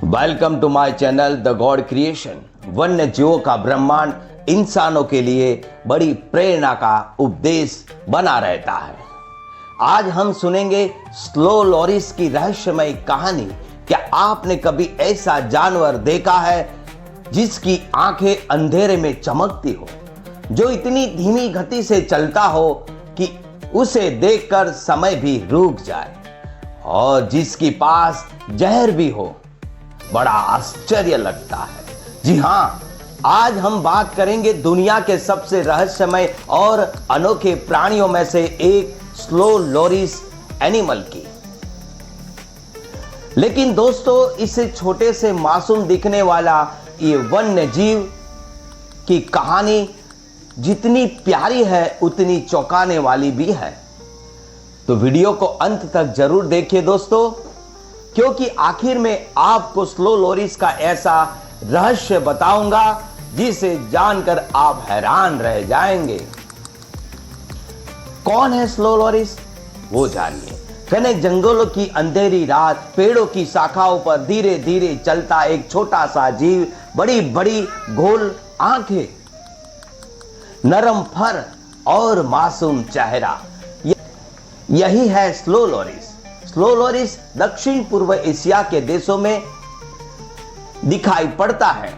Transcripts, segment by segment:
Welcome to my channel the God creation. वन्य जीवों का ब्रह्मांड इंसानों के लिए बड़ी प्रेरणा का उपदेश बना रहता है। आज हम सुनेंगे स्लो लोरिस की रहस्यमय कहानी। क्या आपने कभी ऐसा जानवर देखा है जिसकी आंखें अंधेरे में चमकती हो, जो इतनी धीमी गति से चलता हो कि उसे देखकर समय भी रुक जाए, और जिसके पास जहर भी हो? बड़ा आश्चर्य लगता है। जी हाँ, आज हम बात करेंगे दुनिया के सबसे रहस्यमय और अनोखे प्राणियों में से एक स्लो लोरिस एनिमल की। लेकिन दोस्तों, इससे छोटे से मासूम दिखने वाला ये वन्य जीव की कहानी जितनी प्यारी है उतनी चौंकाने वाली भी है। तो वीडियो को अंत तक जरूर देखिए दोस्तों, क्योंकि आखिर में आपको स्लो लोरिस का ऐसा रहस्य बताऊंगा जिसे जानकर आप हैरान रह जाएंगे। कौन है स्लो लोरिस, वो जानिए। घने जंगलों की अंधेरी रात, पेड़ों की शाखाओं पर धीरे धीरे चलता एक छोटा सा जीव, बड़ी बड़ी गोल आंखें, नरम फर और मासूम चेहरा, यही है स्लो लोरिस। स्लो लोरिस दक्षिण पूर्व एशिया के देशों में दिखाई पड़ता है,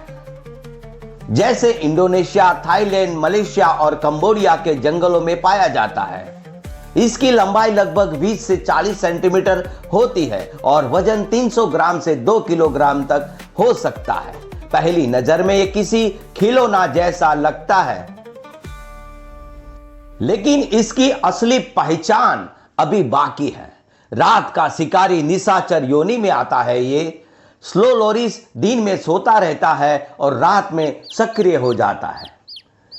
जैसे इंडोनेशिया, थाईलैंड, मलेशिया और कंबोडिया के जंगलों में पाया जाता है। इसकी लंबाई लगभग 20 से 40 सेंटीमीटर होती है और वजन 300 ग्राम से 2 किलोग्राम तक हो सकता है। पहली नजर में यह किसी खिलौना जैसा लगता है, लेकिन इसकी असली पहचान अभी बाकी है। रात का शिकारी निशाचर योनि में आता है। ये स्लो लोरिस दिन में सोता रहता है और रात में सक्रिय हो जाता है।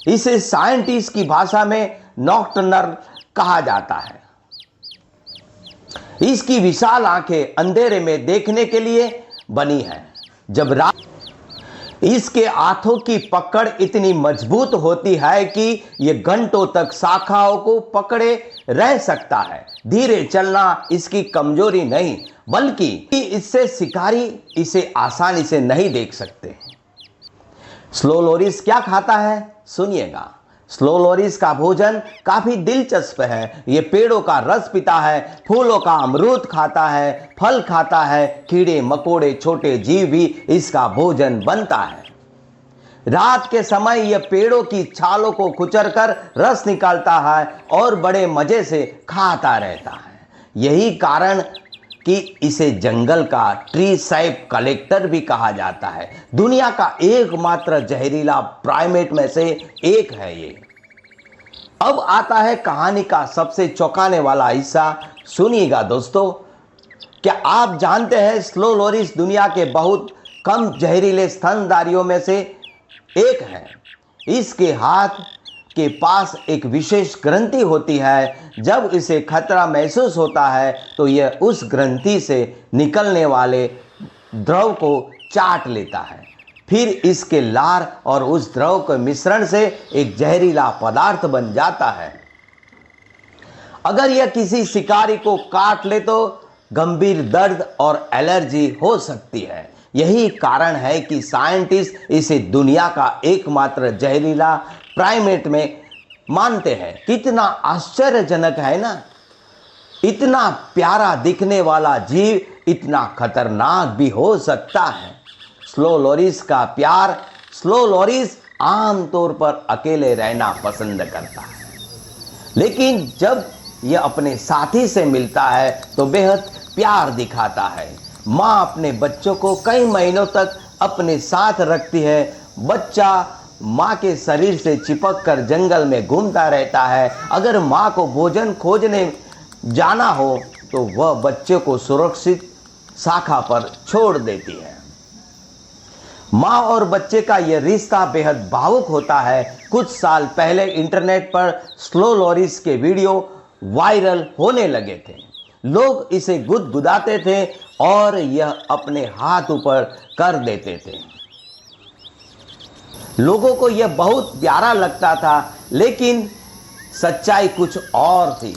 इसे साइंटिस्ट की भाषा में नॉक्टर्नल कहा जाता है। इसकी विशाल आंखें अंधेरे में देखने के लिए बनी हैं। जब रात इसके हाथों की पकड़ इतनी मजबूत होती है कि यह घंटों तक शाखाओं को पकड़े रह सकता है। धीरे चलना इसकी कमजोरी नहीं, बल्कि इससे शिकारी इसे आसानी से नहीं देख सकते। स्लो लोरिस क्या खाता है, सुनिएगा। स्लो लोरिस का भोजन काफी दिलचस्प है। ये पेड़ों का रस पीता है, फूलों का अमरूद खाता है, फल खाता है, कीड़े मकोड़े, छोटे जीव भी इसका भोजन बनता है। रात के समय यह पेड़ों की छालों को कुचलकर रस निकालता है और बड़े मजे से खाता रहता है। यही कारण कि इसे जंगल का ट्री सैप कलेक्टर भी कहा जाता है। दुनिया का एकमात्र जहरीला प्राइमेट में से एक है ये। अब आता है कहानी का सबसे चौंकाने वाला हिस्सा, सुनिएगा दोस्तों। क्या आप जानते हैं स्लो लोरिस दुनिया के बहुत कम जहरीले स्तनधारियों में से एक है। इसके हाथ के पास एक विशेष ग्रंथि होती है। जब इसे खतरा महसूस होता है तो यह उस ग्रंथि से निकलने वाले द्रव को चाट लेता है। फिर इसके लार और उस द्रव के मिश्रण से एक जहरीला पदार्थ बन जाता है। अगर यह किसी शिकारी को काट ले तो गंभीर दर्द और एलर्जी हो सकती है। यही कारण है कि साइंटिस्ट इसे दुनिया का एकमात्र जहरीला प्राइमेट में मानते हैं। कितना आश्चर्यजनक है ना। इतना प्यारा दिखने वाला जीव इतना खतरनाक भी हो सकता है। स्लो लोरिस का प्यार। स्लो लोरिस आमतौर पर अकेले रहना पसंद करता है, लेकिन जब यह अपने साथी से मिलता है तो बेहद प्यार दिखाता है। माँ अपने बच्चों को कई महीनों तक अपने साथ रखती है। बच्चा माँ के शरीर से चिपक कर जंगल में घूमता रहता है। अगर माँ को भोजन खोजने जाना हो तो वह बच्चे को सुरक्षित शाखा पर छोड़ देती है। माँ और बच्चे का यह रिश्ता बेहद भावुक होता है। कुछ साल पहले इंटरनेट पर स्लो लोरिस के वीडियो वायरल होने लगे थे। लोग इसे गुदगुदाते थे और यह अपने हाथ ऊपर कर देते थे। लोगों को यह बहुत प्यारा लगता था, लेकिन सच्चाई कुछ और थी।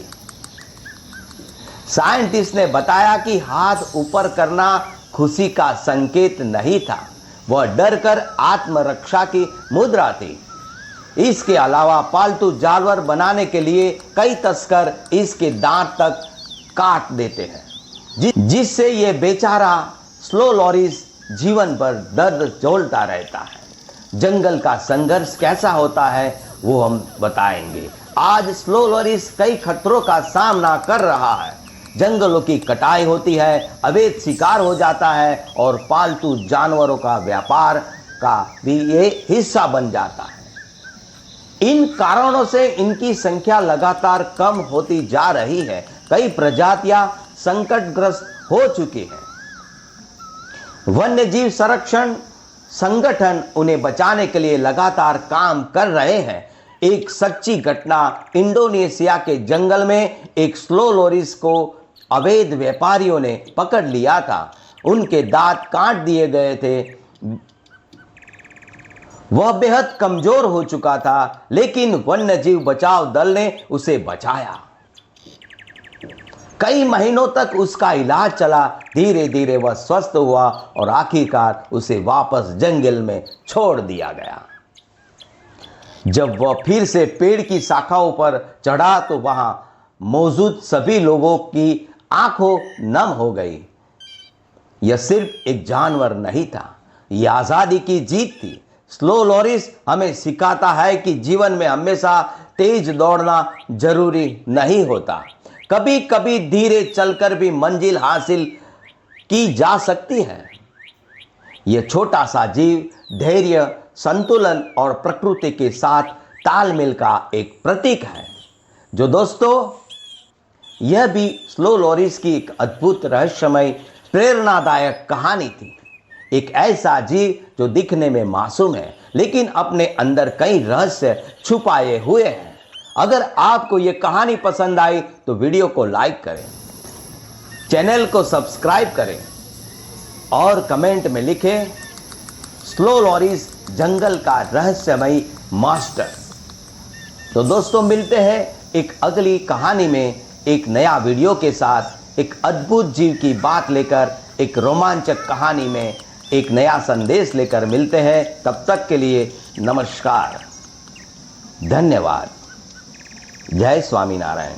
साइंटिस्ट ने बताया कि हाथ ऊपर करना खुशी का संकेत नहीं था, वह डरकर आत्मरक्षा की मुद्रा थी। इसके अलावा पालतू जानवर बनाने के लिए कई तस्कर इसके दांत तक काट देते हैं, जिससे ये बेचारा स्लो लॉरिस जीवन भर दर्द झेलता रहता है। जंगल का संघर्ष कैसा होता है वो हम बताएंगे। आज स्लो लॉरिस कई खतरों का सामना कर रहा है। जंगलों की कटाई होती है, अवैध शिकार हो जाता है और पालतू जानवरों का व्यापार का भी ये हिस्सा बन जाता है। इन कारणों से इनकी संख्या लगातार कम होती जा रही है। कई प्रजातियां संकटग्रस्त हो चुकी हैं। वन्य जीव संरक्षण संगठन उन्हें बचाने के लिए लगातार काम कर रहे हैं। एक सच्ची घटना, इंडोनेशिया के जंगल में एक स्लो लॉरिस को अवैध व्यापारियों ने पकड़ लिया था। उनके दांत काट दिए गए थे। वह बेहद कमजोर हो चुका था, लेकिन वन्य जीव बचाव दल ने उसे बचाया। कई महीनों तक उसका इलाज चला। धीरे धीरे वह स्वस्थ हुआ और आखिरकार उसे वापस जंगल में छोड़ दिया गया। जब वह फिर से पेड़ की शाखाओं पर चढ़ा तो वहां मौजूद सभी लोगों की आंखों नम हो गई। यह सिर्फ एक जानवर नहीं था, यह आजादी की जीत थी। स्लो लॉरिस हमें सिखाता है कि जीवन में हमेशा तेज दौड़ना जरूरी नहीं होता। कभी कभी धीरे चलकर भी मंजिल हासिल की जा सकती है। यह छोटा सा जीव धैर्य, संतुलन और प्रकृति के साथ तालमेल का एक प्रतीक है। जो दोस्तों, यह भी स्लो लॉरिस की एक अद्भुत रहस्यमय प्रेरणादायक कहानी थी। एक ऐसा जीव जो दिखने में मासूम है, लेकिन अपने अंदर कई रहस्य छुपाए हुए हैं। अगर आपको यह कहानी पसंद आई तो वीडियो को लाइक करें, चैनल को सब्सक्राइब करें और कमेंट में लिखें स्लो लॉरिस जंगल का रहस्यमयी मास्टर। तो दोस्तों, मिलते हैं एक अगली कहानी में, एक नया वीडियो के साथ, एक अद्भुत जीव की बात लेकर, एक रोमांचक कहानी में एक नया संदेश लेकर मिलते हैं। तब तक के लिए नमस्कार, धन्यवाद, जय स्वामीनारायण।